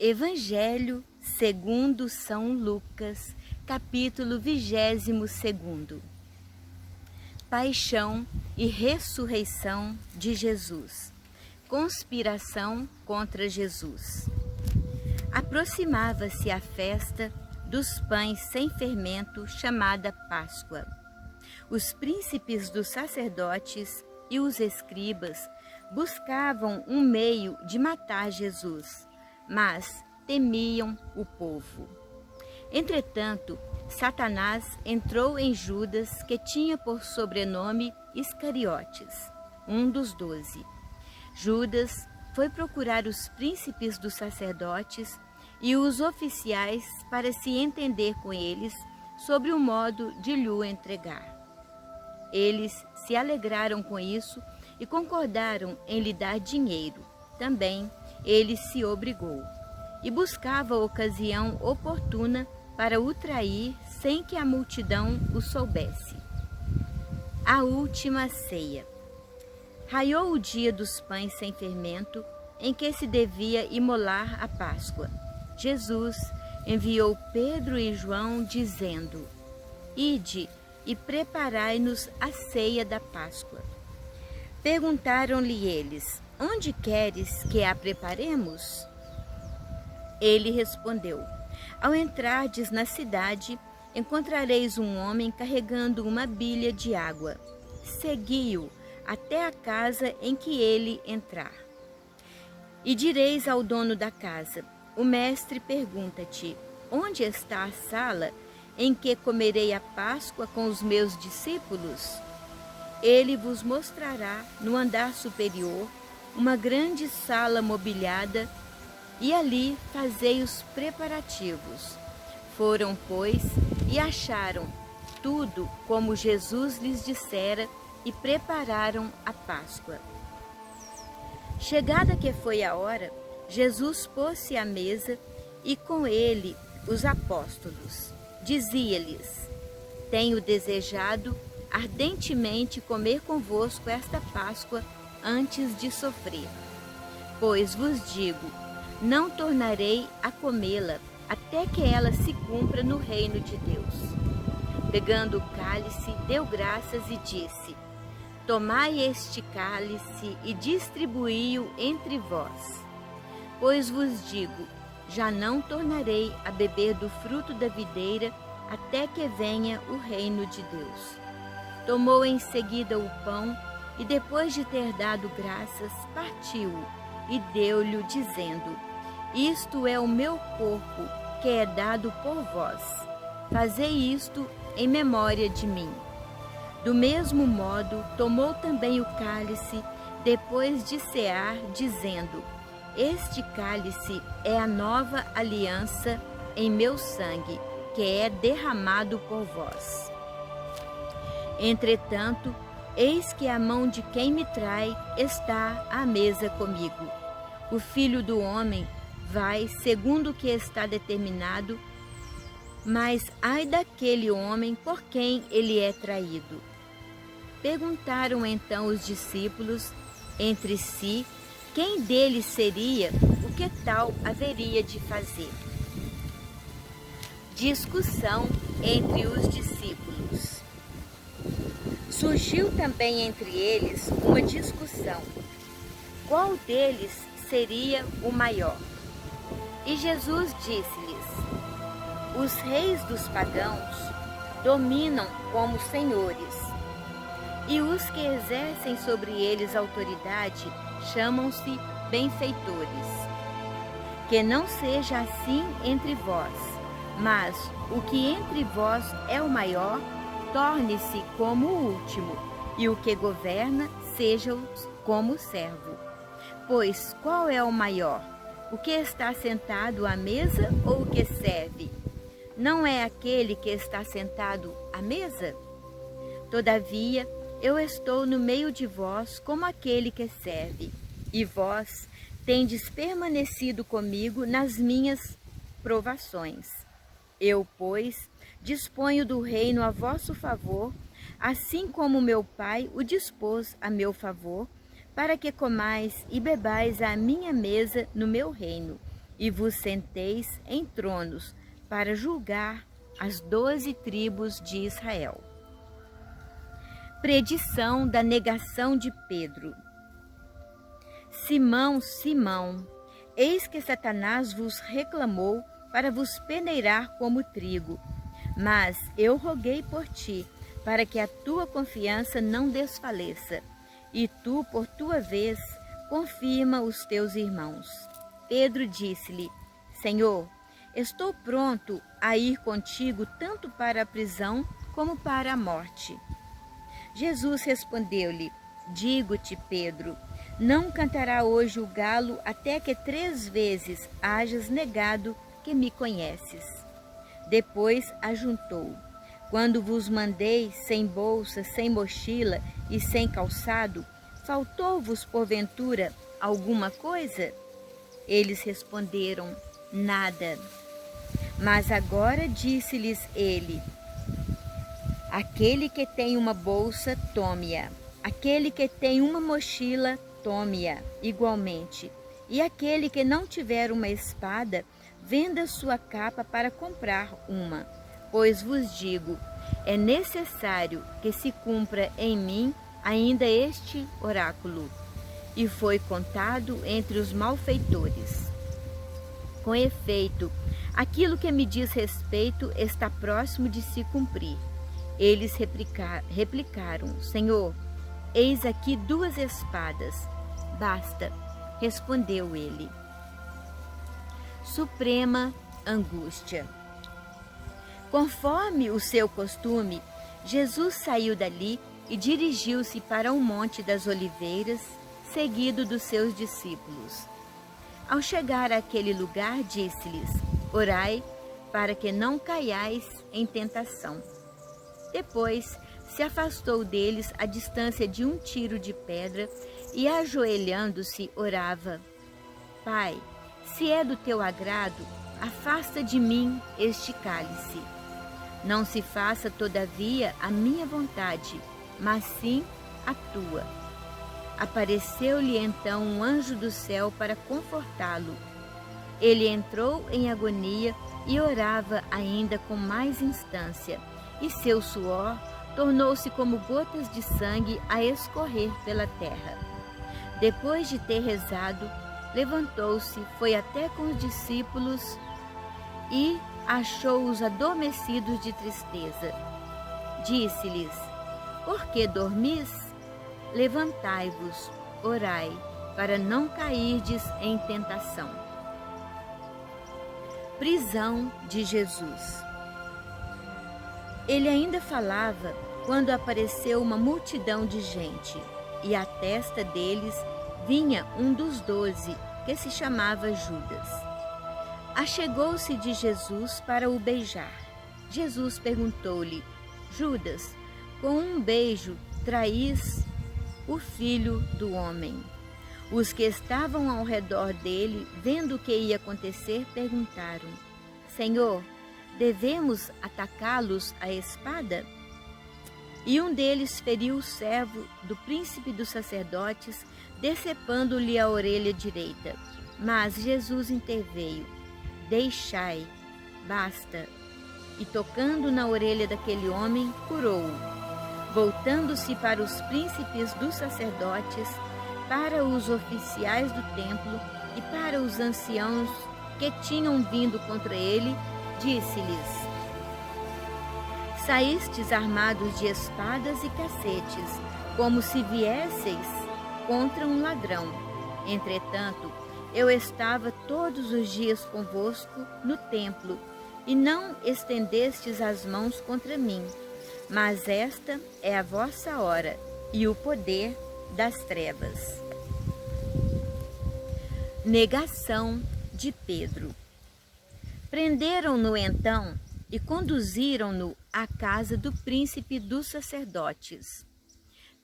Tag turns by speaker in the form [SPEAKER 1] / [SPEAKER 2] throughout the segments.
[SPEAKER 1] Evangelho segundo São Lucas, capítulo 22. Paixão e ressurreição de Jesus. Conspiração contra Jesus. Aproximava-se a festa dos pães sem fermento, chamada Páscoa. Os príncipes dos sacerdotes e os escribas buscavam um meio de matar Jesus, mas temiam o povo. Entretanto, Satanás entrou em Judas, que tinha por sobrenome Iscariotes, um dos 12. Judas foi procurar os príncipes dos sacerdotes e os oficiais para se entender com eles sobre o modo de lhe entregar. Eles se alegraram com isso e concordaram em lhe dar dinheiro. Também ele se obrigou e buscava a ocasião oportuna para o trair sem que a multidão o soubesse. A última ceia. Raiou o dia dos pães sem fermento, em que se devia imolar a Páscoa. Jesus enviou Pedro e João, dizendo: Ide e preparai-nos a ceia da Páscoa. Perguntaram-lhe eles: Onde queres que a preparemos? Ele respondeu: Ao entrardes na cidade, encontrareis um homem carregando uma bilha de água. Segui-o até a casa em que ele entrar. E direis ao dono da casa: O mestre pergunta-te: Onde está a sala em que comerei a Páscoa com os meus discípulos? Ele vos mostrará no andar superior uma grande sala mobiliada, e ali fazei os preparativos. Foram, pois, e acharam tudo como Jesus lhes dissera, e prepararam a Páscoa. Chegada que foi a hora, Jesus pôs-se à mesa, e com ele os apóstolos. Dizia-lhes: Tenho desejado ardentemente comer convosco esta Páscoa antes de sofrer. Pois vos digo, não tornarei a comê-la até que ela se cumpra no reino de Deus. Pegando o cálice, deu graças e disse: Tomai este cálice e distribuí-o entre vós. Pois vos digo, já não tornarei a beber do fruto da videira até que venha o reino de Deus. Tomou em seguida o pão e, depois de ter dado graças, partiu-o e deu-lhe, dizendo: Isto é o meu corpo, que é dado por vós. Fazei isto em memória de mim. Do mesmo modo, tomou também o cálice, depois de cear, dizendo: Este cálice é a nova aliança em meu sangue, que é derramado por vós. Entretanto, eis que a mão de quem me trai está à mesa comigo. O Filho do Homem vai segundo o que está determinado, mas ai daquele homem por quem ele é traído. Perguntaram então os discípulos entre si quem deles seria o que tal haveria de fazer. Discussão entre os discípulos. Surgiu também entre eles uma discussão: qual deles seria o maior? E Jesus disse-lhes: Os reis dos pagãos dominam como senhores, e os que exercem sobre eles autoridade chamam-se benfeitores. Que não seja assim entre vós, mas o que entre vós é o maior, torne-se como o último, e o que governa seja como servo. Pois qual é o maior? O que está sentado à mesa ou o que serve? Não é aquele que está sentado à mesa? Todavia, eu estou no meio de vós como aquele que serve, e vós tendes permanecido comigo nas minhas provações. Eu, pois, disponho do reino a vosso favor, assim como meu Pai o dispôs a meu favor, para que comais e bebais à minha mesa no meu reino, e vos senteis em tronos para julgar as 12 tribos de Israel. Predição da negação de Pedro. Simão, Simão, eis que Satanás vos reclamou para vos peneirar como trigo, mas eu roguei por ti, para que a tua confiança não desfaleça, e tu, por tua vez, confirma os teus irmãos. Pedro disse-lhe: Senhor, estou pronto a ir contigo tanto para a prisão como para a morte. Jesus respondeu-lhe: Digo-te, Pedro, não cantará hoje o galo até que 3 vezes hajas negado que me conheces. Depois ajuntou: Quando vos mandei sem bolsa, sem mochila e sem calçado, faltou-vos porventura alguma coisa? Eles responderam: Nada. Mas agora disse-lhes ele: Aquele que tem uma bolsa, tome-a. Aquele que tem uma mochila, tome-a igualmente. E aquele que não tiver uma espada, venda sua capa para comprar uma. Pois vos digo, é necessário que se cumpra em mim ainda este oráculo. E foi contado entre os malfeitores. Com efeito, aquilo que me diz respeito está próximo de se cumprir. Eles replicaram: Senhor, eis aqui 2 espadas. Basta, respondeu ele. Suprema angústia. Conforme o seu costume, Jesus saiu dali e dirigiu-se para o Monte das Oliveiras, seguido dos seus discípulos. Ao chegar àquele lugar, disse-lhes: Orai, para que não caiais em tentação. Depois se afastou deles a distância de 1 tiro de pedra e, ajoelhando-se, orava: Pai, se é do teu agrado, afasta de mim este cálice. Não se faça, todavia, a minha vontade, mas sim a tua. Apareceu-lhe então um anjo do céu para confortá-lo. Ele entrou em agonia e orava ainda com mais instância, e seu suor tornou-se como gotas de sangue a escorrer pela terra. Depois de ter rezado, levantou-se, foi até com os discípulos e achou-os adormecidos de tristeza. Disse-lhes: Por que dormis? Levantai-vos, orai, para não cairdes em tentação. Prisão de Jesus. Ele ainda falava quando apareceu uma multidão de gente, e à testa deles vinha um dos 12, que se chamava Judas. Achegou-se de Jesus para o beijar. Jesus perguntou-lhe: Judas, com um beijo traís o Filho do Homem? Os que estavam ao redor dele, vendo o que ia acontecer, perguntaram: Senhor, devemos atacá-los à espada? E um deles feriu o servo do príncipe dos sacerdotes, decepando-lhe a orelha direita. Mas Jesus interveio: Deixai, basta. E tocando na orelha daquele homem, curou-o. Voltando-se para os príncipes dos sacerdotes, para os oficiais do templo e para os anciãos que tinham vindo contra ele, disse-lhes: Saístes armados de espadas e cacetes, como se viesseis contra um ladrão. Entretanto, eu estava todos os dias convosco no templo, e não estendestes as mãos contra mim. Mas esta é a vossa hora e o poder das trevas. Negação de Pedro. Prenderam-no então e conduziram-no à casa do príncipe dos sacerdotes.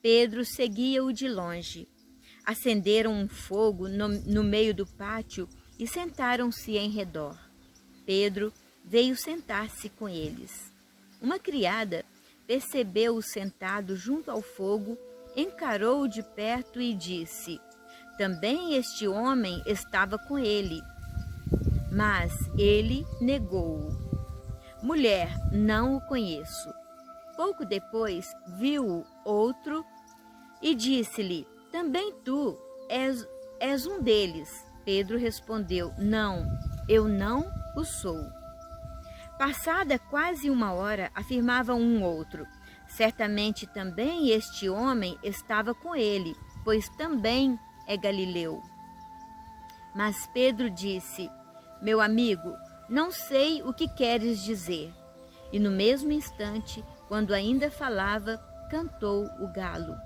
[SPEAKER 1] Pedro seguia-o de longe. Acenderam um fogo no meio do pátio e sentaram-se em redor. Pedro veio sentar-se com eles. Uma criada percebeu-o sentado junto ao fogo, encarou-o de perto e disse: Também este homem estava com ele. Mas ele negou-o. Mulher, não o conheço. Pouco depois viu-o outro e disse-lhe: também tu és um deles. Pedro respondeu: não, eu não o sou. Passada quase uma hora, afirmava um outro: certamente também este homem estava com ele, pois também é galileu. Mas Pedro disse: meu amigo, não sei o que queres dizer. E no mesmo instante, quando ainda falava, cantou o galo.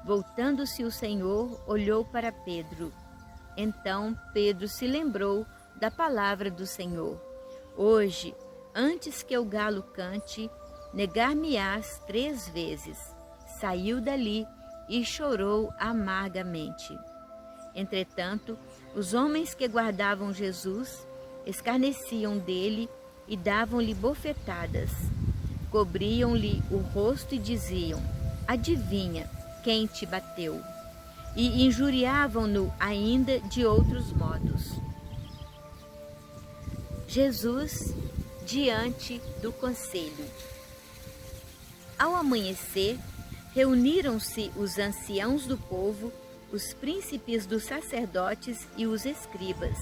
[SPEAKER 1] Voltando-se o Senhor, olhou para Pedro. Então Pedro se lembrou da palavra do Senhor: hoje, antes que o galo cante, negar-me-ás 3 vezes. Saiu dali e chorou amargamente. Entretanto, os homens que guardavam Jesus escarneciam dele e davam-lhe bofetadas. Cobriam-lhe o rosto e diziam: adivinha quem te bateu? E injuriavam-no ainda de outros modos. Jesus diante do conselho. Ao amanhecer, reuniram-se os anciãos do povo, os príncipes dos sacerdotes e os escribas,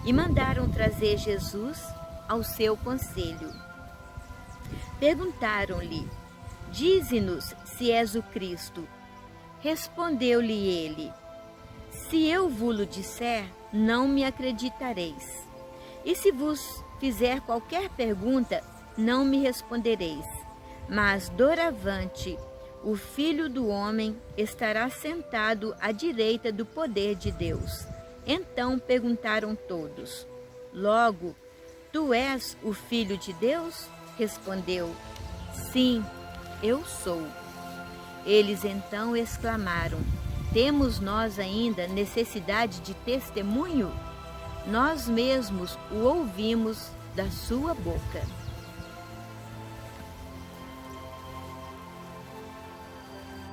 [SPEAKER 1] e mandaram trazer Jesus ao seu conselho. Perguntaram-lhe: dize-nos se és o Cristo. Respondeu-lhe ele: se eu vo-lo disser, não me acreditareis. E se vos fizer qualquer pergunta, não me respondereis. Mas doravante, o Filho do Homem estará sentado à direita do poder de Deus. Então perguntaram todos: logo, tu és o Filho de Deus? Respondeu: sim, eu sou. Eles então exclamaram: temos nós ainda necessidade de testemunho? Nós mesmos o ouvimos da sua boca.